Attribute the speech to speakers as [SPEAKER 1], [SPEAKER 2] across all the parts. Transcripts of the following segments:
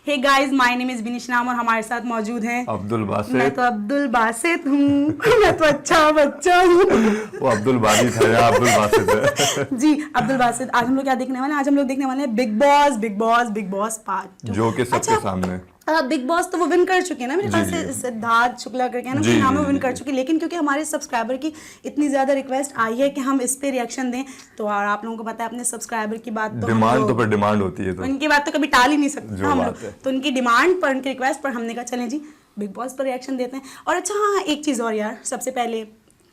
[SPEAKER 1] Hey guys, my name is Binish नाम और हमारे साथ मौजूद हैं
[SPEAKER 2] अब्दुल बासित।
[SPEAKER 1] मैं तो अब्दुल बासित हूँ मैं तो अच्छा बच्चा हूँ।
[SPEAKER 2] वो अब्दुल बानी था या अब्दुल बासित है।
[SPEAKER 1] जी अब्दुल बासित। आज हम लोग क्या देखने वाले हैं? आज हम लोग देखने वाले हैं बिग बॉस पार्ट 2
[SPEAKER 2] जो कि सबके सामने।
[SPEAKER 1] बिग बॉस तो वो विन कर चुके हैं ना, मेरे ख्याल से सिद्धार्थ शुक्ला करके है ना, नाम में विन कर चुके हैं। लेकिन क्योंकि हमारे सब्सक्राइबर की इतनी ज्यादा रिक्वेस्ट आई है कि हम इस पे रिएक्शन दें, तो और आप लोगों को पता है अपने सब्सक्राइबर की बात तो
[SPEAKER 2] डिमांड तो पर डिमांड होती है, तो
[SPEAKER 1] उनकी बात तो कभी टाल ही नहीं सकते हम लोग। तो उनकी डिमांड पर, उनकी रिक्वेस्ट पर हमने कहा चलें जी बिग बॉस पर रिएक्शन देते हैं। और अच्छा हाँ, एक चीज़ और यार, सबसे पहले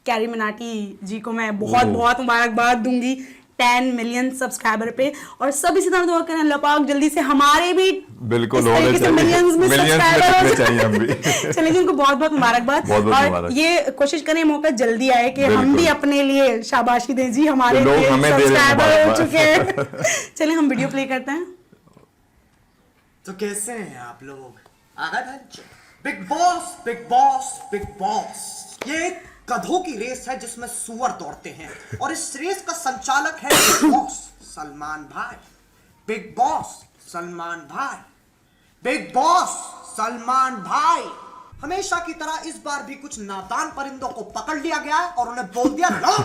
[SPEAKER 1] कैरी मनाटी जी को मैं बहुत बहुत मुबारकबाद दूंगी 10 मिलियन सब्सक्राइबर पे। और सब इसी तरह दुआ करें अल्लाह पाक जल्दी से हमारे भी
[SPEAKER 2] बिल्कुल होने चाहिए, मिलियंस में चाहिए हम भी।
[SPEAKER 1] चलिए जी, उनको बहुत बहुत मुबारकबाद। और ये कोशिश करें मौका जल्दी आए कि हम भी अपने लिए शाबाशी दें जी, हमारे लिए सब्सक्राइबर हो चुके हैं। चलिए हम वीडियो प्ले करते हैं।
[SPEAKER 3] तो कैसे हैं आप लोग? Big boss big boss big boss, ये गधों की रेस है जिसमें सुअर दौड़ते हैं और इस रेस का संचालक है बिग बॉस सलमान भाई। बिग बॉस सलमान भाई, बिग बॉस सलमान भाई। हमेशा की तरह इस बार भी कुछ नादान परिंदों को पकड़ लिया गया है और उन्हें बोल दिया लो।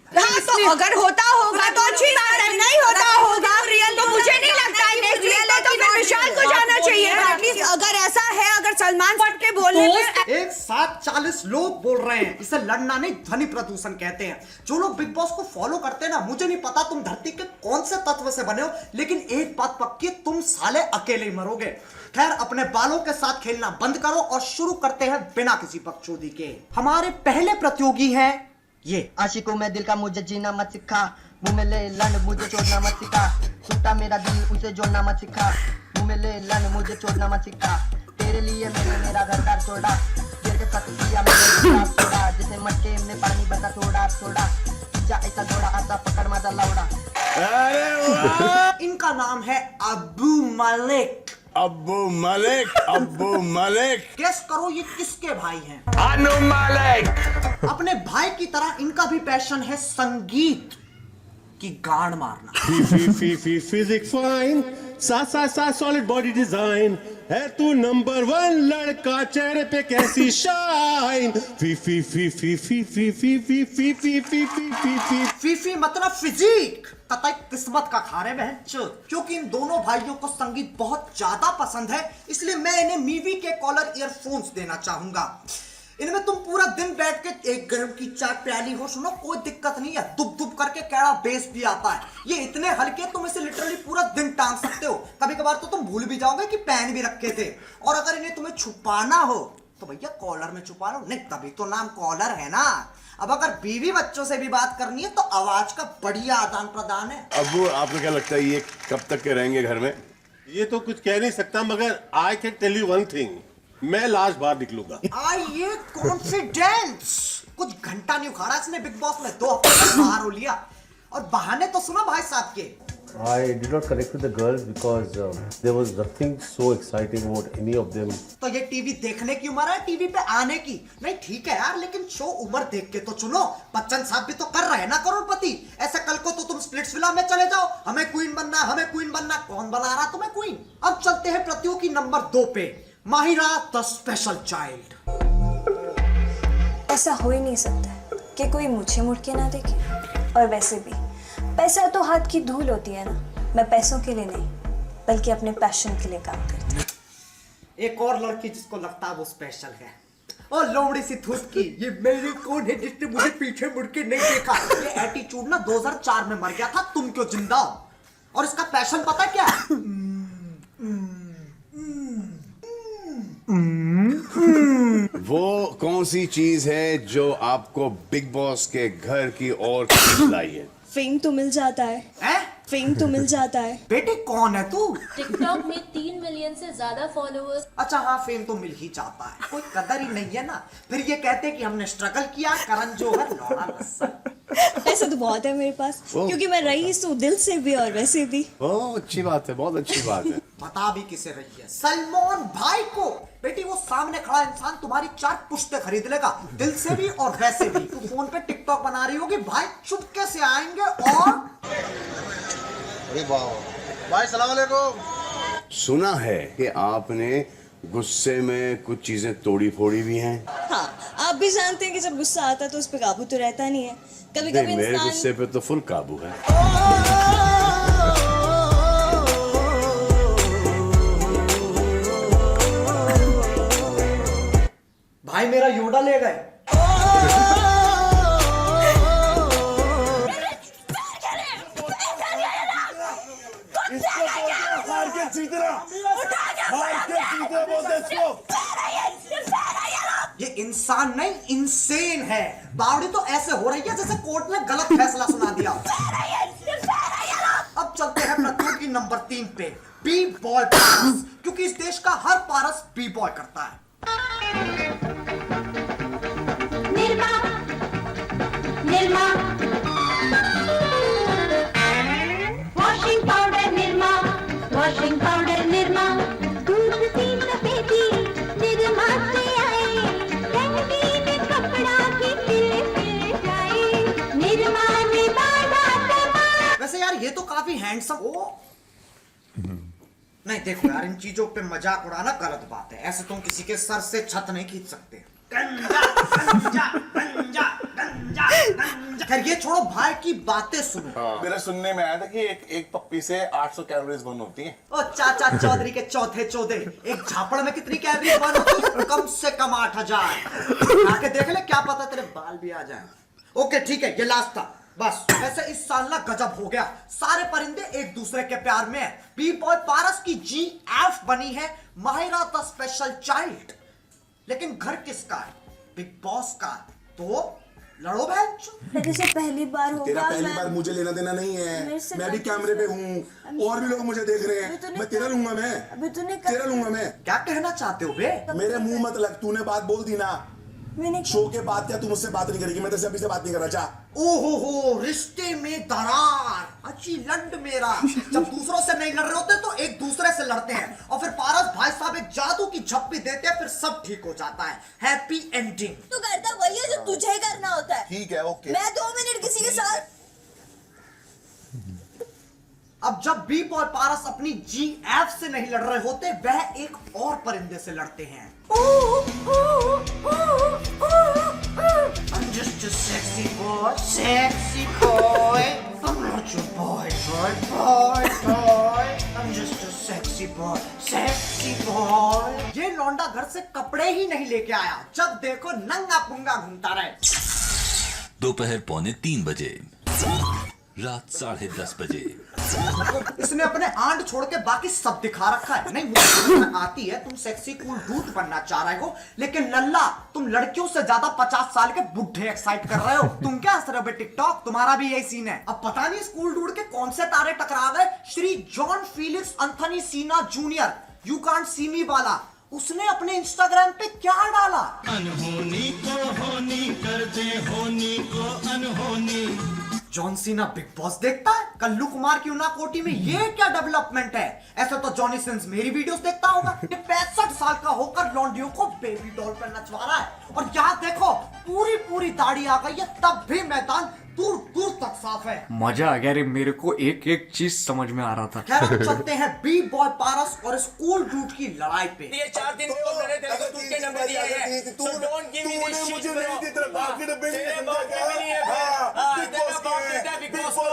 [SPEAKER 4] तो अगर होता होगा तो अच्छी बात है, नहीं होता होगा रियल तो मुझे नहीं लगता है रियल है तो फिर विशाल को जाना चाहिए। एटलीस्ट अगर ऐसा है, अगर सलमान फट के बोले
[SPEAKER 3] एक साथ 40 लोग बोल रहे हैं, इसे लड़ना नहीं ध्वनि प्रदूषण कहते हैं। जो लोग बिग बॉस को फॉलो करते हैं ना, मुझे नहीं पता तुम धरती के कौन से तत्व से बने हो, लेकिन एक बात पक्की, तुम साले अकेले ही मरोगे। खैर, अपने बालों के साथ खेलना बंद करो और शुरू करते हैं बिना किसी बकचोदी के। हमारे पहले प्रतियोगी हैं ये।
[SPEAKER 5] आशिकों में दिल का मुझे जीना मत सिखा, मुंह में ले लन मुझे छोड़ना मत सिखा, टूटा मेरा दिल उसे जोड़ना मत सिखा, मुंह में ले लन मुझे छोड़ना मत सिखा, तेरे लिए मैंने मेरा घर का छोड़ा, दिल के साथ किया मैंने छोड़ा, जैसे मटके में पानी बता थोड़ा थोड़ा, जा ऐसा थोड़ा आता पकड़ मजा लौड़ा।
[SPEAKER 3] इनका नाम है अब्बू मलिक।
[SPEAKER 6] अब्बू मलिक, अब्बू मलिक।
[SPEAKER 3] गेस करो ये किसके भाई हैं?
[SPEAKER 6] अनु मलिक।
[SPEAKER 3] अपने भाई की तरह इनका भी पैशन है संगीत की गाड़ मारना।
[SPEAKER 7] फिजिक्स फाइन, सा सॉलिड बॉडी डिजाइन, है तू नंबर 1 लड़का, चेहरे पे कैसी शाइन।
[SPEAKER 3] फीफी मतलब फिजिक, कतई किस्मत का खारे बहन। क्योंकि इन दोनों भाइयों को संगीत बहुत ज्यादा पसंद है, इसलिए मैं इन्हें मीवी के कॉलर ईयरफोन्स देना चाहूंगा। इनमें तुम पूरा दिन बैठ के एक गर्म की चाय प्याली हो, सुनो कोई दिक्कत नहीं है, दुब दुब करके कैड़ा बेस भी आता है। ये इतने हल्के तुम इसे लिटरली पूरा दिन टांग सकते हो। कभी कभार तो तुम भूल भी जाओगे कि पैन भी रखे थे। और अगर इन्हें तुम्हें छुपाना हो तो भैया कॉलर में छुपा लो, नहीं तभी तो नाम कॉलर है ना। अब अगर बीवी बच्चों से भी बात करनी है तो आवाज का बढ़िया आदान प्रदान है।
[SPEAKER 6] अब्बू, आपको क्या लगता है ये कब तक के रहेंगे घर में?
[SPEAKER 7] ये तो कुछ कह नहीं सकता, मगर I can tell you one thing, मैं लास्ट बार निकलूंगा।
[SPEAKER 3] आइए कॉन्फिडेंस। कुछ घंटा नहीं उखाड़ा इसने बिग बॉस में, 2 हफ्ते बाहर हो लिया। और बहाने तो सुनो भाई साहब के।
[SPEAKER 8] I did not connect with the girls because there was nothing so exciting about any of them.
[SPEAKER 3] तो ये टीवी देखने की उम्र है, टीवी पे आने की नहीं। ठीक है यार, लेकिन शो उम्र देख के तो चुनो। बच्चन साहब भी तो कर रहे हैं ना करोड़पति। ऐसे कल को तो तुम स्प्लिट्सविला में चले जाओ, हमें क्वीन बनना, हमें क्वीन बनना। कौन बना रहा तुम्हें क्वीन? अब चलते हैं प्रतियोगी नंबर 2 पे, माहिरा द स्पेशल चाइल्ड।
[SPEAKER 4] ऐसा हो ही नहीं सकता कि कोई मुझे मुड़ के ना देखे। और वैसे भी पैसा तो हाथ की धूल होती है ना। मैं पैसों के लिए नहीं बल्कि अपने पैशन के लिए काम करती हूँ।
[SPEAKER 3] एक और लड़की जिसको लगता है वो स्पेशल है, और लोमड़ी सी थूत की, ये मेरी कौन है जिसने मुझे पीछे मुड़ के नहीं देखा। ये एटीट्यूड ना 2004 में मर गया था, तुम क्यों जिंदा हो? और इसका पैशन पता क्या है?
[SPEAKER 6] वो कौन सी चीज है जो आपको बिग बॉस के घर की ओर लाई है?
[SPEAKER 4] फेम तो मिल जाता है, फेम तो मिल जाता है।
[SPEAKER 3] बेटे कौन है तू?
[SPEAKER 9] टिकटॉक में 3 मिलियन से ज्यादा फॉलोअर्स।
[SPEAKER 3] अच्छा हाँ, फेम तो मिल ही जाता है, कोई कदर ही नहीं है ना। फिर ये कहते कि हमने स्ट्रगल किया, करण जौहर लौड़ा लस्सन।
[SPEAKER 4] पैसा तो बहुत है मेरे पास, क्योंकि मैं रईस हूँ दिल से भी और वैसे भी।
[SPEAKER 6] ओह, अच्छी बात है, बहुत अच्छी बात है।
[SPEAKER 3] बता भी किसे रही है? सलमान भाई को। बेटी वो सामने खड़ा इंसान तुम्हारी 4 पुश्ते खरीद लेगा, दिल से भी और वैसे भी। तू फोन पे टिकटॉक बना रही होगी, भाई चुपके से आएंगे और
[SPEAKER 10] अरे वाह भाई, सलाम वालेकुम।
[SPEAKER 6] सुना है कि आपने गुस्से में कुछ चीजें तोड़ी फोड़ी भी हैं।
[SPEAKER 4] हाँ, आप भी जानते हैं कि जब गुस्सा आता है तो उस पे काबू तो रहता नहीं है। कभी
[SPEAKER 6] नहीं,
[SPEAKER 4] कभी
[SPEAKER 6] मेरे गुस्से पे तो फुल काबू है।
[SPEAKER 3] भाई मेरा योडा ले गए। ये इंसान नहीं, इंसेन है। बावड़ी तो ऐसे हो रही है जैसे कोर्ट ने गलत फैसला सुना दिया। अब चलते हैं प्रश्नों की नंबर 3 पे, बी बॉय पारस, क्योंकि इस देश का हर पारस बी बॉय करता है।
[SPEAKER 9] Nirma Nirma washing powder Nirma washing powder Nirma दूध सी सफेदी निर्मा से आए रंगीन कपड़ा की खिल जाए निर्मा ने दादा।
[SPEAKER 3] वैसे यार ये तो काफी हैंडसम ओ नहीं, देखो यार इन चीजों पे मजाक उड़ाना गलत बात है। ऐसे तुम किसी के सर से छत नहीं खींच सकते। गंजा गंजा गंजा गंजा गंजा। खैर ये छोड़ो, भाई की बातें सुनो।
[SPEAKER 2] मेरे सुनने में आया था कि एक पप्पी से 800 कैलोरीज बर्न होती हैं।
[SPEAKER 3] ओ चाचा चौधरी के चौथे चौधे, एक झापड़ में कितनी कैलोरी बर्न होती है? कम से कम 8000। आके देख ले, क्या पता तेरे बाल भी आ जाए। ओके ठीक है, ये लास्ट था बस। वैसे इस साल ना गजब हो गया, सारे परिंदे एक दूसरे के प्यार में है। बी बॉय पारस की GF बनी है माहिरा द स्पेशल चाइल्ड। लेकिन घर किसका है? बिग बॉस का। तो लड़ो बहन।
[SPEAKER 4] जैसे पहली बार होगा।
[SPEAKER 10] तेरा पहली बार मुझे लेना देना नहीं है। मैं भी कैमरे पे हूँ और भी लोग मुझे देख रहे हैं। मैं तेरा लूंगा, मैं तेरा लूंगा। मैं
[SPEAKER 3] क्या कहना चाहते हो बे?
[SPEAKER 10] मेरे मुंह मत लग, तूने बात बोल दी ना। शो के बाद क्या तू मुझसे बात नहीं करेगी? मैं तेरे अभी से बात नहीं करना चाह।
[SPEAKER 3] ओहो, रिश्ते में दरार। अच्छी लंड मेरा। जब दूसरों से नहीं लड़ रहे होते तो एक दूसरे से लड़ते हैं, और फिर पारस भाई साहब एक जादू की झप्पी देते हैं, फिर सब ठीक हो जाता है। Happy ending.
[SPEAKER 4] तू करता वही है जो तुझे करना होता है।
[SPEAKER 10] ठीक है, ओके।
[SPEAKER 4] मैं 2 मिनट किसी के साथ।
[SPEAKER 3] अब जब बी बॉय पारस अपनी GF से नहीं लड़ रहे होते, वह एक और परिंदे से लड़ते हैं। I'm just a sexy boy, sexy boy. I'm not your boy. I'm just a sexy boy. ये लौंडा घर से कपड़े ही नहीं लेके आया, जब देखो नंगा पुंगा घूमता रहे।
[SPEAKER 11] दोपहर 2:45 बजे, रात 10:30 बजे।
[SPEAKER 3] इसने अपने आंड छोड़ के बाकी सब दिखा रखा है। नहीं, मुझे समझ आती है तुम सेक्सी कूल डूड बनना चाह रहे हो, लेकिन लल्ला तुम लड़कियों से ज्यादा 50 साल के बुढ़े एक्साइट कर रहे हो। तुम क्या हंस रहे हो टिकटॉक? तुम्हारा भी यही सीन है। अब पता नहीं स्कूल डूड के कौन से तारे टकरा गए। श्री जॉन फीलिक्स एंथनी सीना जूनियर, यू कांट सी मी वाला, उसने अपने इंस्टाग्राम पे क्या डाला?
[SPEAKER 7] अनहोनी को होनी कर दे, होनी को अनहोनी।
[SPEAKER 3] जॉन सीना बिग बॉस देखता है? कल्लू कुमार की उना कोटी में ये क्या डेवलपमेंट है? ऐसा तो जॉनी सिंस मेरी वीडियोस देखता होगा। ये 65 साल का होकर लौंडियों को बेबी डॉल पर नचवा रहा है, और यहाँ देखो पूरी दाढ़ी आ गई है, तब भी मैदान दूर दूर तक साफ है।
[SPEAKER 12] मजा आ गया रे, मेरे को एक एक चीज समझ में आ रहा था।
[SPEAKER 3] खैर अब चलते हैं बी बॉय पारस और स्कूल डूड की लड़ाई पे।
[SPEAKER 11] ये 4 दिन से बोल रहे थे तो तुझे नंबर दिया है। So don't give me this shit, bro. तेरे बाप के भी नहीं है। हां, तेरा बाप देता है बिग बॉस को।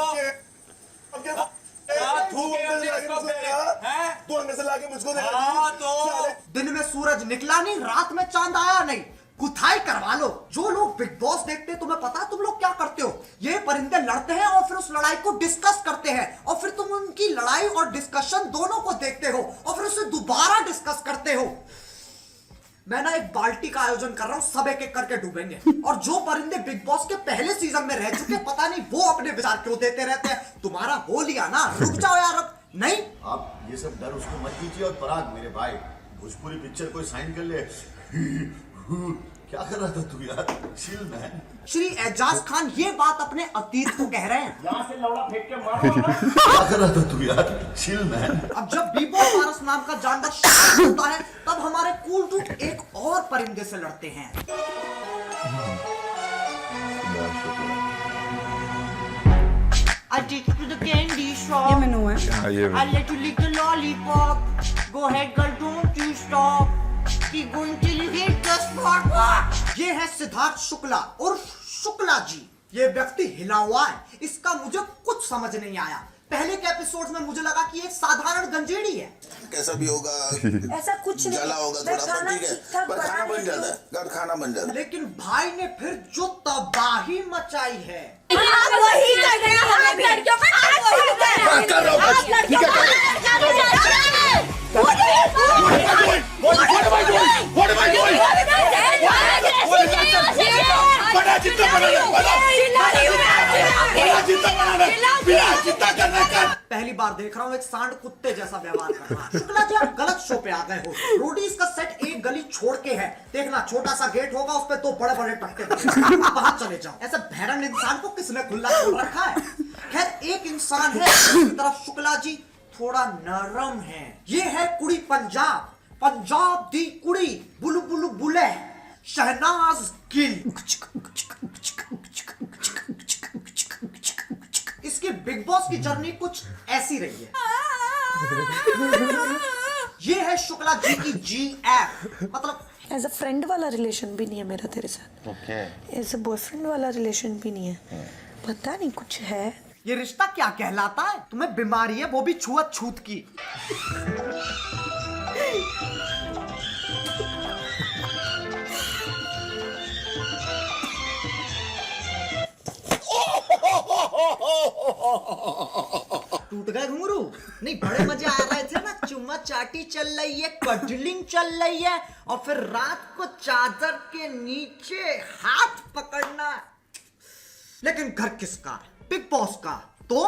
[SPEAKER 10] तू अंदर से लाके मुझको दे।
[SPEAKER 3] तो दिन में सूरज निकला नहीं, रात में चांद आया नहीं, कुथाई करवा लो। जो लोग बिग बॉस देखते हैं, तुम्हें पता है तुम लोग क्या करते हो? ये परिंदे लड़ते हैं और फिर उस लड़ाई को डिस्कस करते हैं, और फिर तुम उनकी लड़ाई और डिस्कशन दोनों को देखते हो, और फिर उसे दोबारा डिस्कस करते हो। मैं ना एक बाल्टी का आयोजन कर रहा हूँ, सब एक एक करके डूबेंगे, और जो परिंदे बिग बॉस के पहले सीजन में रह चुके, पता नहीं वो अपने विचार क्यों देते रहते हैं। तुम्हारा हो लिया ना, रुक जाओ यार। अब नहीं,
[SPEAKER 10] आप ये सब डर उसको मत कीजिए। और पराग मेरे भाई, भोजपुरी पिक्चर कोई साइन कर ले। क्या कर रहा था तू यार? Chill man.
[SPEAKER 3] श्री एजाज खान ये बात अपने अतीत को कह रहे हैं।
[SPEAKER 7] यहाँ से लौड़ा फेंक के मारो।
[SPEAKER 10] क्या कर रहा था तू यार? Chill man.
[SPEAKER 3] अब जब बी बॉय पारस नाम का जानवर शांत होता है, तब हमारे कूल डूड एक और परिंदे से लड़ते हैं। I take to the candy shop. stop.
[SPEAKER 1] ये मेनू है।
[SPEAKER 2] हाँ, ये
[SPEAKER 3] I'll let you lick the lollipop. Go ahead, girl, don't you stop. Keep going till you hit the spot. ये है सिद्धार्थ शुक्ला और शुक्ला जी। ये व्यक्ति हिला हुआ है, इसका मुझे कुछ समझ नहीं आया। पहले के एपिसोड में मुझे लगा कि एक साधारण गंजेड़ी है।
[SPEAKER 10] कैसा भी होगा,
[SPEAKER 4] ऐसा कुछ नहीं,
[SPEAKER 10] जला होगा
[SPEAKER 4] मैं
[SPEAKER 10] थोड़ा, पर
[SPEAKER 4] खाना
[SPEAKER 10] ठीक है,
[SPEAKER 4] ठीक-ठाक
[SPEAKER 10] पर खाना
[SPEAKER 4] बना
[SPEAKER 10] बन
[SPEAKER 4] लेती
[SPEAKER 10] जाता है, घर खाना बन जाता है।
[SPEAKER 3] लेकिन भाई ने फिर जो तबाही मचाई है।
[SPEAKER 4] आप वही कर रहे हैं, आप लड़कियों पे आप वही कर रहे हैं,
[SPEAKER 10] कर रहा हूँ,
[SPEAKER 4] आप लड़कियों पे
[SPEAKER 3] पहली बार देख रहा हूँ एक सांड कुत्ते जैसा व्यवहार कर रहा है। शुक्ला जी, आप गलत शो पे आ गए हो। रोडीज का सेट एक गली छोड़ के है, देखना छोटा सा गेट होगा, उस पे दो बड़े बड़े टक्के वहां चले जाओ। ऐसे भैरन इंसान को किसने खुला छोड़ रखा है? खैर, एक इंसान है जिसकी तरफ शुक्ला जी थोड़ा नरम है। ये है कुड़ी पंजाब, पंजाब दी कुड़ी, बुलु बुलु बुले, शहनाज गिल। इसकी बिग बॉस की जर्नी कुछ ऐसी रही है। ये है शुक्ला जी की GF, मतलब
[SPEAKER 4] एज अ फ्रेंड वाला रिलेशन भी नहीं है मेरा तेरे साथ।
[SPEAKER 10] ओके।
[SPEAKER 4] एज अ बॉयफ्रेंड वाला रिलेशन भी नहीं है। पता नहीं कुछ है।
[SPEAKER 3] ये रिश्ता क्या कहलाता है? तुम्हें बीमारी है, वो भी छुअत छूत की। टूट गए घुंघरू? नहीं, बड़े मजे आ रहे थे ना, चुम्मा चाटी चल रही है, कडलिंग चल रही है, और फिर रात को चादर के नीचे हाथ पकड़ना। लेकिन घर किसका? बिग बॉस का। तो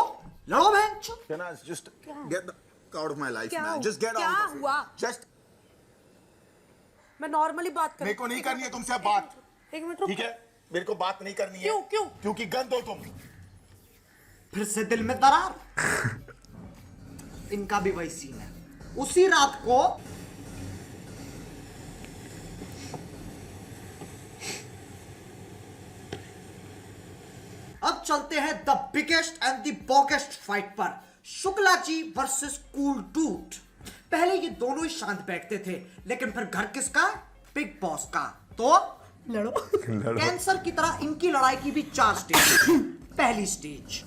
[SPEAKER 3] लड़ो बहन।
[SPEAKER 10] Can I just get out of my life,
[SPEAKER 4] क्या
[SPEAKER 10] man? Just get
[SPEAKER 4] क्या
[SPEAKER 10] out of it.
[SPEAKER 4] हुआ?
[SPEAKER 10] Just
[SPEAKER 4] मैं नॉर्मली बात कर।
[SPEAKER 10] मेरे को नहीं करनी है तुमसे बात,
[SPEAKER 4] एक मिनट रुक।
[SPEAKER 10] ठीक है? मेरे को बात नहीं करनी है।
[SPEAKER 4] क्यों क्यों?
[SPEAKER 10] क्योंकि गंद हो तुम।
[SPEAKER 3] फिर से दिल में दरार। इनका भी वही सीन है। उसी रात को अब चलते हैं the biggest and the boggest fight पर, Shukla ji versus cool dude. पहले ये दोनों ही शांत बैठते थे, लेकिन फिर घर किसका? बिग बॉस का। तो
[SPEAKER 1] लड़ो।
[SPEAKER 3] कैंसर की तरह इनकी लड़ाई की भी 4 स्टेज। पहली स्टेज,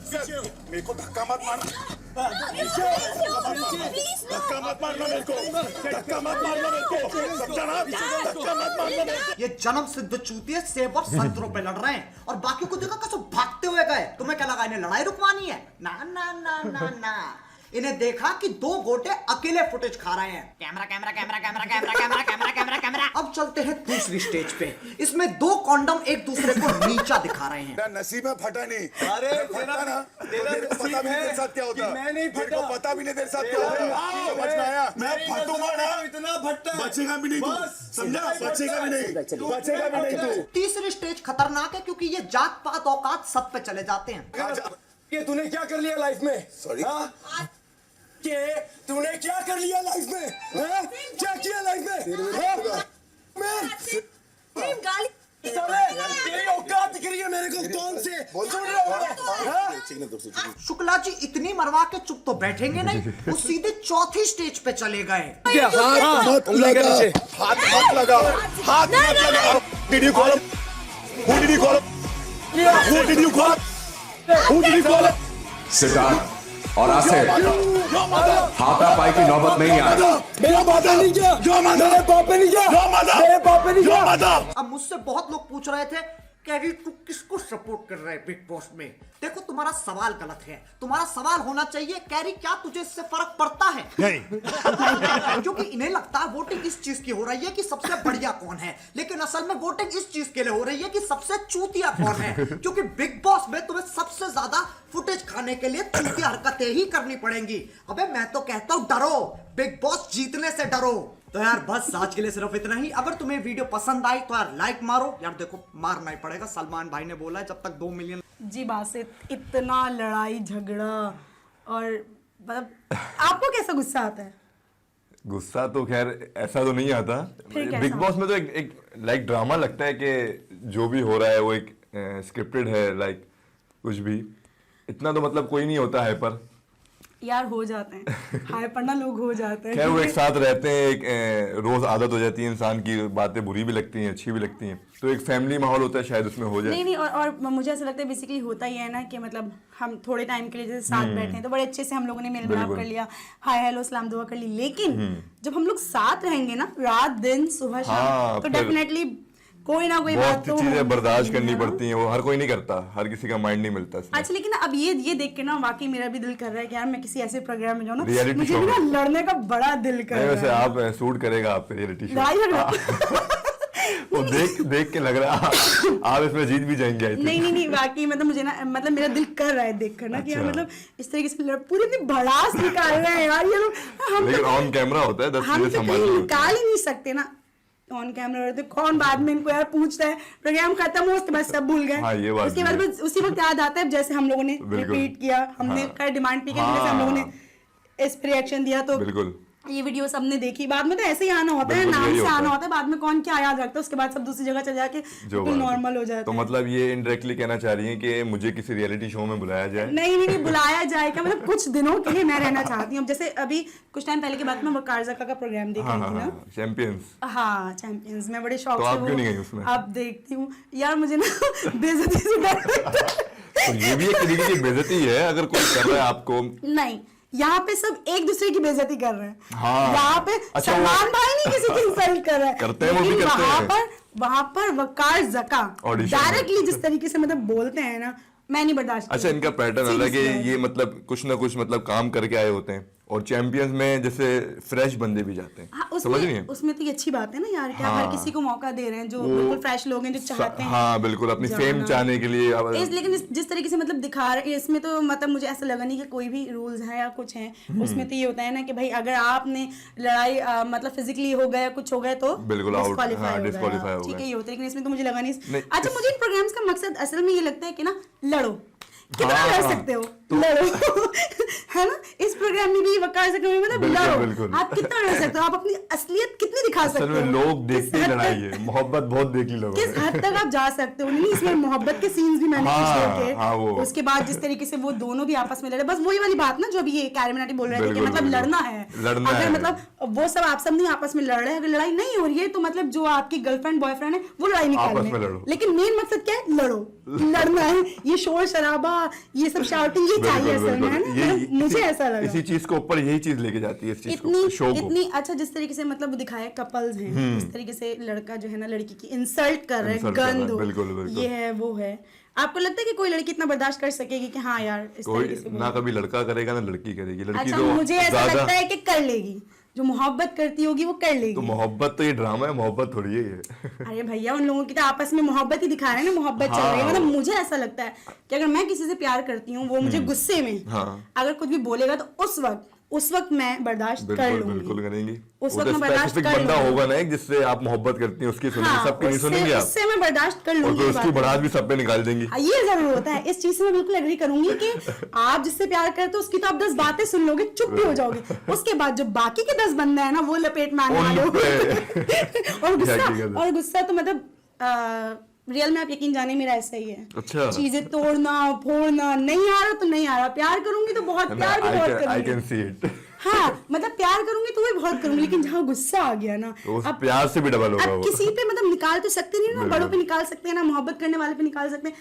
[SPEAKER 10] मेरे को धक्का मत मारना, धक्का मत मारना मेरे को, धक्का मत मारना मेरे को, समझा ना? धक्का मत मारना मेरे को।
[SPEAKER 3] ये जन्म सिद्ध चूतिए सेब और संतरों पे लड़ रहे हैं, और बाकी को देखा कैसे भागते हुए गए। तुम्हें क्या लगा इन्हें लड़ाई रुकवानी है? ना ना ना ना ना। इन्हें देखा कि 2 गोटे अकेले फुटेज खा रहे हैं। Camera camera camera camera camera camera camera camera camera. अब चलते हैं दूसरी स्टेज पे। इसमें 2 कॉन्डम एक दूसरे को नीचा दिखा रहे हैं।
[SPEAKER 10] मेरा नसीब में फटा नहीं।
[SPEAKER 11] अरे
[SPEAKER 10] फटा ना,
[SPEAKER 11] तेरा
[SPEAKER 10] मेरे को पता भी नहीं तेरे साथ क्या होता।
[SPEAKER 11] मैं नहीं
[SPEAKER 10] मेरे को
[SPEAKER 11] फटा।
[SPEAKER 10] पता भी नहीं तेरे साथ क्या होता। समझ में आया? मैं फटूंगा ना,
[SPEAKER 11] इतना फटता है।
[SPEAKER 10] बचेगा भी नहीं तू,
[SPEAKER 11] बस,
[SPEAKER 10] समझा? बचेगा भी नहीं, बचेगा भी नहीं तू।
[SPEAKER 3] तीसरी स्टेज खतरनाक है, क्योंकि ये जात पात औकात सब पे चले जाते हैं।
[SPEAKER 11] कि तूने क्या कर लिया लाइफ में?
[SPEAKER 10] Sorry?
[SPEAKER 11] हाँ? कि तूने क्या कर लिया लाइफ में? हाँ? क्या किया लाइफ में? हाँ? मैं
[SPEAKER 4] गाली
[SPEAKER 11] साले, तेरी औकात दिख रही है मेरे को? कौन से सुन रहे हो? हाँ?
[SPEAKER 3] शुक्ला जी इतनी मरवा के चुप तो बैठेंगे नहीं, वो सीधे चौथी स्टेज पे चले गए।
[SPEAKER 10] हाथ मत लगा, हाथ मत लगा, हाथ मत लगा। Did you call him? Who did you call him? Who did you call him? Who did you call him?
[SPEAKER 2] Siddharth और आसिफ, हाथापाई की नौबत नहीं आ रही।
[SPEAKER 11] मेरा बाप नहीं किया, मेरे बाप ने नहीं किया, मेरे बाप ने नहीं किया।
[SPEAKER 3] अब मुझसे बहुत लोग पूछ रहे थे, कैरी तू किसको सपोर्ट कर रहा है बिग बॉस में? देखो, तुम्हारा सवाल गलत है। तुम्हारा सवाल होना चाहिए, कैरी क्या तुझे इससे फर्क पड़ता है? नहीं। क्योंकि इन्हें लगता है वोटिंग इस चीज की हो रही है कि सबसे बढ़िया कौन है, लेकिन असल में वोटिंग इस चीज के लिए हो रही है कि सबसे चूतिया कौन है। क्योंकि बिग बॉस में तुम्हें सबसे ज्यादा फुटेज खाने के लिए चूतिया हरकतें ही करनी पड़ेंगी। अबे मैं तो कहता हूँ डरो, बिग बॉस जीतने से डरो। तो यार बस आज के लिए सिर्फ इतना ही। अगर तुम्हें वीडियो पसंद आई तो यार लाइक मारो। यार देखो, मारना ही पड़ेगा, सलमान भाई ने बोला है जब तक 2 मिलियन।
[SPEAKER 1] जी बासित, इतना लड़ाई झगड़ा, और मतलब आपको कैसा गुस्सा आता है?
[SPEAKER 2] गुस्सा तो खैर ऐसा तो नहीं आता।
[SPEAKER 1] फिर कैसा?
[SPEAKER 2] बिग बॉस में तो एक लाइक ड्रामा लगता है कि जो भी हो रहा है वो एक स्क्रिप्टेड है, लाइक कुछ भी।
[SPEAKER 13] इतना तो मतलब कोई नहीं होता है पर
[SPEAKER 1] यार हो जाते हैं हाय पढ़ना लोग हो जाते हैं।
[SPEAKER 13] खैर वो एक साथ रहते हैं, एक रोज आदत हो जाती है इंसान की, बातें बुरी भी लगती हैं अच्छी भी लगती हैं, तो एक फैमिली माहौल होता है शायद उसमें हो जाए।
[SPEAKER 1] नहीं और मुझे ऐसा लगता है बेसिकली होता ही है ना कि मतलब हम थोड़े टाइम के लिए जैसे साथ बैठे हैं तो बड़े अच्छे से हम लोगों ने मेल मिलाप कर लिया, हाय हेलो सलाम दुआ कर ली, लेकिन जब हम लोग साथ रहेंगे ना रात दिन सुबह शाम तो डेफिनेटली कोई ना कोई बात
[SPEAKER 13] बहुत चीजें बर्दाश्त करनी पड़ती हैं, वो हर कोई नहीं करता, हर किसी का माइंड नहीं मिलता इसमें।
[SPEAKER 1] अच्छा लेकिन अब ये देख के ना वाकई मेरा भी दिल कर रहा है कि यार मैं किसी ऐसे प्रोग्राम में जाऊँ ना,
[SPEAKER 13] रियलिटी
[SPEAKER 1] मुझे
[SPEAKER 13] शो
[SPEAKER 1] भी ना लड़ने का बड़ा दिल कर रहा है।
[SPEAKER 13] वैसे आप सूट करेगा आप पे रियलिटी शो,
[SPEAKER 1] लड़ाई झगड़ा
[SPEAKER 13] वो देख के लग रहा है आप इसमें जीत भी जाएंगे।
[SPEAKER 1] नहीं वाकई मतलब मुझे ना मतलब मेरा दिल कर रहा है देख कर ना कि यार मतलब इस तरीके से पूरी इतनी भड़ास निकाल रहे हैं यार ये लोग, हम
[SPEAKER 13] लेकिन ऑन कैमरा होता है 10
[SPEAKER 1] हम
[SPEAKER 13] चीजें
[SPEAKER 1] तो
[SPEAKER 13] संभालनी
[SPEAKER 1] निकाल ही नहीं सकते ना ऑन कैमरा रहते, कौन बाद में इनको यार पूछता है, प्रोग्राम खत्म हो उसके बाद सब भूल गए।
[SPEAKER 13] हाँ, ये बात
[SPEAKER 1] उसके बाद बस उसी वक्त याद आता है जैसे हम लोगों ने रिपीट किया, हमने कर डिमांड पी किया, जैसे हम लोगों ने इस पर रिएक्शन दिया तो
[SPEAKER 13] बिल्कुल
[SPEAKER 1] ये वीडियो सबने देखी, बाद में तो ऐसे ही आना होता है, नाम से आना होता है, बाद में कौन क्या याद रखता है, उसके बाद सब दूसरी जगह चले जाके बिल्कुल नॉर्मल हो जाता है।
[SPEAKER 13] तो मतलब ये इनडायरेक्टली कहना चाह रही हैं कि मुझे किसी रियलिटी शो में बुलाया जाए?
[SPEAKER 1] नहीं बुलाया जाएगा, मतलब कुछ दिनों के लिए मैं रहना चाहती हूँ। जैसे अभी कुछ टाइम पहले की बात में वकार ज़का का प्रोग्राम देख रही थी ना,
[SPEAKER 13] चैंपियंस।
[SPEAKER 1] हाँ चैंपियंस, मैं बड़े शौक
[SPEAKER 13] तो
[SPEAKER 1] से
[SPEAKER 13] आप क्यों नहीं गई उसमें?
[SPEAKER 1] अब देखती हूँ यार, मुझे ना बेइज्जती से डर लगता है।
[SPEAKER 13] तो ये भी एक तरीके की बेइज्जती है अगर कोई कर रहा है आपको।
[SPEAKER 1] नहीं, यहाँ पे सब एक दूसरे की बेइज्जती कर रहे हैं।
[SPEAKER 13] हाँ।
[SPEAKER 1] यहाँ पे
[SPEAKER 13] अच्छा,
[SPEAKER 1] सलमान भाई नहीं किसी की इंसल्ट कर रहे हैं,
[SPEAKER 13] करते हैं, वो भी करते हैं।
[SPEAKER 1] वहाँ पर वकार ज़का डायरेक्टली जिस तरीके से मतलब बोलते हैं ना, मैं नहीं बर्दाश्त।
[SPEAKER 13] अच्छा इनका पैटर्न अलग है, ये मतलब कुछ ना कुछ मतलब काम करके आए होते हैं, और चैंपियंस में जैसे फ्रेश बंदे भी जाते हैं।
[SPEAKER 1] हाँ,
[SPEAKER 13] समझ नहीं है
[SPEAKER 1] उसमें तो ये अच्छी बात है ना यार, क्या हर किसी को मौका दे रहे हैं जो बिल्कुल फ्रेश लोग हैं जो चाहते हैं।
[SPEAKER 13] हाँ बिल्कुल, अपनी फेम चाहने के लिए।
[SPEAKER 1] लेकिन जिस तरीके से मतलब दिखा रहे हैं इसमें तो मतलब मुझे ऐसा लगा नहीं कि कोई भी रूल्स है या कुछ है। उसमें तो ये होता है ना कि भाई अगर आपने लड़ाई मतलब फिजिकली हो गया कुछ हो गया तो
[SPEAKER 13] बिल्कुल
[SPEAKER 1] डिस्क्वालीफाई हो
[SPEAKER 13] गया।
[SPEAKER 1] ठीक है, ये होता है, लेकिन इसमें तो मुझे लगा नहीं। अच्छा मुझे इन प्रोग्राम्स का मकसद असल में ये लगता है कि ना लड़ो, कितना लड़ सकते हो लड़ो है ना। इस प्रोग्राम में भी वकार ज़का में मतलब लड़ो, आप कितना लड़ सकते हो, आप अपनी असलियत कितनी दिखा सकते हो।
[SPEAKER 13] लोग देखते ही लड़ाई है, मोहब्बत बहुत देख ली लोगों ने,
[SPEAKER 1] किस हद तक आप जा सकते हो। नहीं इसमें मोहब्बत के सीन्स भी मैंने देखे। उसके बाद जिस तरीके से वो दोनों भी आपस में लड़े, बस वही वाली बात ना जो अभी ये कैरी मिनाटी बोल रहे थे कि मतलब लड़ना है, अगर मतलब वो सब आप सब नहीं आपस में लड़ रहे हैं, अगर लड़ाई नहीं हो रही है तो मतलब जो आपकी गर्लफ्रेंड बॉयफ्रेंड है वो लड़ाई निकाल, लेकिन मेन मकसद क्या है, लड़ो, लड़ना है। ये शोर शराबा ये सब शाउटिंग ये चाहिए असल में, है ना, मुझे ऐसा लगा।
[SPEAKER 13] इसी चीज को ऊपर यही चीज लेके जाती है इस चीज को, शो को।
[SPEAKER 1] इतनी अच्छा जिस तरीके से मतलब दिखाया कपल्स हैं, इस तरीके से लड़का जो है ना लड़की की इंसल्ट कर रहा है, गंद हो, ये है वो है। आपको लगता है कि कोई लड़की इतना बर्दाश्त कर सकेगी कि हाँ यार इस तरीके से
[SPEAKER 13] ना कभी लड़का करेगा ना लड़की करेगी। लड़की
[SPEAKER 1] अच्छा
[SPEAKER 13] तो
[SPEAKER 1] मुझे ऐसा लगता है कि कर लेगी, जो मोहब्बत करती होगी वो कर लेगी।
[SPEAKER 13] तो मोहब्बत तो ये ड्रामा है, मोहब्बत थोड़ी है ये।
[SPEAKER 1] अरे भैया उन लोगों की तो आपस में मोहब्बत ही दिखा रहे हैं ना, मोहब्बत चल रही है। मतलब मुझे ऐसा लगता है कि अगर मैं किसी से प्यार करती हूँ, वो मुझे गुस्से में अगर कुछ भी बोलेगा तो उस वक्त मैं बर्दाश्त कर लूंगी।
[SPEAKER 13] बिल्कुल करेंगी।
[SPEAKER 1] उस वक्त मैं बर्दाश्त कर लूंगी।
[SPEAKER 13] बंदा होगा ना एक जिससे आप मोहब्बत करती हैं, उसकी सुनेंगे, सबकी नहीं सुनेंगे आप,
[SPEAKER 1] उससे मैं बर्दाश्त कर लूंगी,
[SPEAKER 13] और उसकी बढ़ास भी सब पे निकाल देंगी।
[SPEAKER 1] ये जरूर होता है, इस चीज से मैं बिल्कुल एग्री करूंगी कि आप जिससे प्यार करते हो उसकी तो आप 10 बातें सुन लोगे, चुप भी हो जाओगे, उसके बाद जो बाकी के 10 बंदे हैं ना वो लपेट में आने वाले हो। और गुस्सा तो मतलब रियल में आप यकीन जाने मेरा ऐसा ही है।
[SPEAKER 13] अच्छा।
[SPEAKER 1] चीजें तोड़ना फोड़ना, नहीं आ रहा तो नहीं आ रहा, प्यार करूंगी तो बहुत प्यार भी बहुत करूंगी।
[SPEAKER 13] I can see it.
[SPEAKER 1] हाँ मतलब प्यार करूंगी तो वो बहुत करूंगी, लेकिन जहाँ गुस्सा आ गया ना
[SPEAKER 13] तो उस प्यार से भी डबल होगा वो।
[SPEAKER 1] किसी पे मतलब निकाल तो सकते नहीं ना, बड़ों पे निकाल सकते हैं ना, मोहब्बत करने वाले पे निकाल सकते हैं,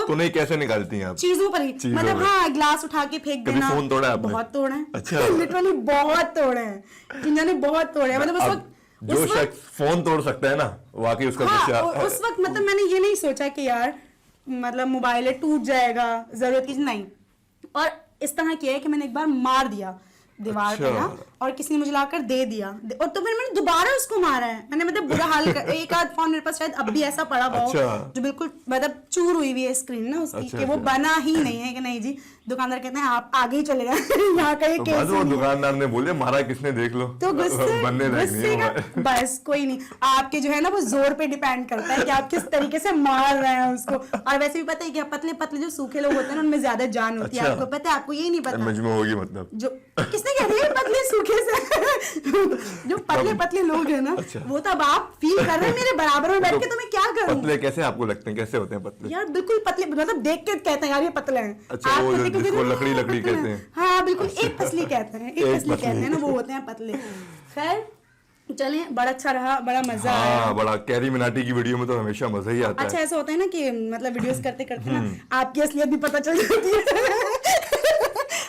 [SPEAKER 1] तो
[SPEAKER 13] नहीं कैसे निकालती हैं आप?
[SPEAKER 1] चीजों पर ही मतलब हाँ गिलास उठा के फेंक देना।
[SPEAKER 13] फोन तोड़ा आपने?
[SPEAKER 1] बहुत तोड़ा है।
[SPEAKER 13] अच्छा।
[SPEAKER 1] लिटरली बहुत तोड़े हैं जिन्होंने बहुत तोड़े हैं, मतलब उस वक्त
[SPEAKER 13] जो शख्स फोन तोड़ सकता है ना वाकई उसका गुस्सा।
[SPEAKER 1] उस वक्त मतलब मैंने ये नहीं सोचा कि यार मतलब मोबाइल टूट जाएगा, जरूरत की नहीं, और इस तरह किया है कि मैंने एक बार मार दिया दीवार पे ना, और किसी ने मुझे लाकर दे दिया, और तो मैंने दोबारा उसको मारा है मैंने, मतलब बुरा हाल कर, एक आध फोन मेरे पास शायद अब भी ऐसा पड़ा हुआ हो जो बिल्कुल मतलब चूर हुई हुई है स्क्रीन ना उसकी, कि वो बना ही नहीं है कि नहीं जी, दुकानदार कहते हैं आप आगे ही चले जाए यहाँ का ये केस
[SPEAKER 13] वो दुकानदार ने बोले मारा किसने देख लो,
[SPEAKER 1] तो गुस्से का बस कोई नहीं, आपके जो है ना वो जोर पे डिपेंड करता है कि आप किस तरीके से मार रहे हैं उसको। और वैसे भी पता है कि पतले पतले जो सूखे लोग होते हैं उनमें ज्यादा जान होती है, आपको पता है, आपको ये नहीं पता
[SPEAKER 13] मजबूर होगी मतलब
[SPEAKER 1] जो किसने कह दिया पतले सूखे से जो पतले पतले लोग हैं ना,
[SPEAKER 13] अच्छा।
[SPEAKER 1] वो तो अब आप फील कर रहे हैं मेरे बराबर में बैठ के, तो मैं क्या करूं?
[SPEAKER 13] पतले कैसे आपको लगते हैं, कैसे होते हैं पतले?
[SPEAKER 1] यार बिल्कुल पतले, मतलब देख के कहते हैं यार ये पतले हैं।
[SPEAKER 13] अच्छा,
[SPEAKER 1] आप
[SPEAKER 13] वो
[SPEAKER 1] कहते हैं
[SPEAKER 13] जिसको
[SPEAKER 1] कि
[SPEAKER 13] लकड़ी लकड़ी
[SPEAKER 1] पतले
[SPEAKER 13] कहते
[SPEAKER 1] हैं।
[SPEAKER 13] हैं।
[SPEAKER 1] हाँ बिल्कुल, एक पसली कहते हैं, एक
[SPEAKER 13] एक
[SPEAKER 1] पसली कहते हैं ना, वो होते हैं पतले। खैर चलें, बड़ा अच्छा रहा, बड़ा मजा आया।
[SPEAKER 13] हाँ, बड़ा कैरी मिनाटी की वीडियो में तो हमेशा मजा ही आता
[SPEAKER 1] अच्छा
[SPEAKER 13] है।
[SPEAKER 1] ऐसा होता है ना कि मतलब वीडियोस करते करते ना आपकी असलियत भी पता चल जाती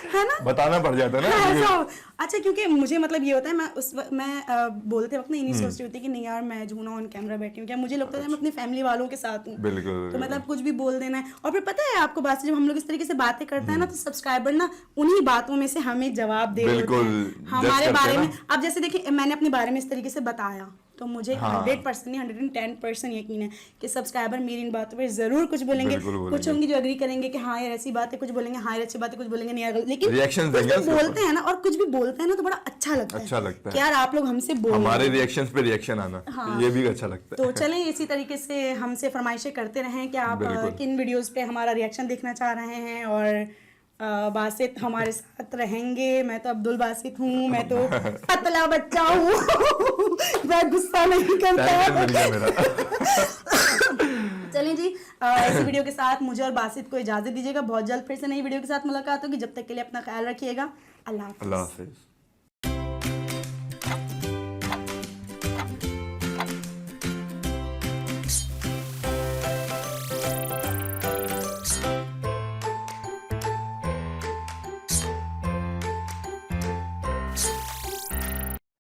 [SPEAKER 1] है ना?
[SPEAKER 13] बताना पड़ जाता है
[SPEAKER 1] हाँ,
[SPEAKER 13] ना।
[SPEAKER 1] ऐसा अच्छा, क्योंकि मुझे मतलब ये होता है, मैं बोलते वक्त ना इन्हीं सोच रही होती कि नहीं यार मैं जो ना ऑन कैमरा बैठी हूँ, क्या मुझे लगता है मैं अपनी फैमिली वालों के साथ हूँ,
[SPEAKER 13] बिल्कुल,
[SPEAKER 1] तो मतलब कुछ भी बोल देना है। और फिर पता है आपको बात से, जब हम लोग इस तरीके से बातें करते हैं ना, तो सब्सक्राइबर ना उन्हीं बातों में से हमें जवाब दे रहे होते
[SPEAKER 13] बिल्कुल,
[SPEAKER 1] हैं
[SPEAKER 13] जज
[SPEAKER 1] हमारे
[SPEAKER 13] करते
[SPEAKER 1] बारे
[SPEAKER 13] हैं
[SPEAKER 1] में।
[SPEAKER 13] ना।
[SPEAKER 1] अब जैसे देखिए, मैंने अपने बारे में इस तरीके से बताया, तो मुझे
[SPEAKER 13] हाँ।
[SPEAKER 1] 100% नहीं 110% यकीन है कि सब्सक्राइबर मेरी इन बातों पर जरूर कुछ बोलेंगे।
[SPEAKER 13] बिल्कुल बोलेंगे।
[SPEAKER 1] कुछ होंगे जो एग्री करेंगे कि हाँ यार ऐसी बात है, कुछ बोलेंगे हाँ यार अच्छी बात है, कुछ बोलेंगे नहीं यार, लेकिन
[SPEAKER 13] Reactions
[SPEAKER 1] कुछ
[SPEAKER 13] देंगे
[SPEAKER 1] भी
[SPEAKER 13] उसके
[SPEAKER 1] बोलते हैं ना, और कुछ भी बोलते हैं ना, तो बड़ा अच्छा लगता है।
[SPEAKER 13] अच्छा लगता है
[SPEAKER 1] कि यार आप लोग हमसे बोल रहे
[SPEAKER 13] हमारे
[SPEAKER 1] हैं।
[SPEAKER 13] रिएक्शंस पे रिएक्शन आना,
[SPEAKER 1] हाँ।
[SPEAKER 13] ये भी अच्छा लगता है।
[SPEAKER 1] तो चलें इसी तरीके से हमसे फरमाइशें करते रहें कि आप
[SPEAKER 13] बिल्कुल।
[SPEAKER 1] किन वीडियोस पे हमारा रिएक्शन देखना चाह रहे हैं। और बासित हमारे साथ रहेंगे। मैं तो अब्दुल बासित हूँ, मैं तो पतला बच्चा हूँ मैं गुस्सा नहीं करता। चलिए जी, इस वीडियो के साथ मुझे और बासित को इजाजत दीजिएगा। बहुत जल्द फिर से नई वीडियो के साथ मुलाकात होगी। जब तक के लिए अपना ख्याल रखिएगा। अल्लाह हाफ़िज़।
[SPEAKER 13] अल्लाह हाफिज।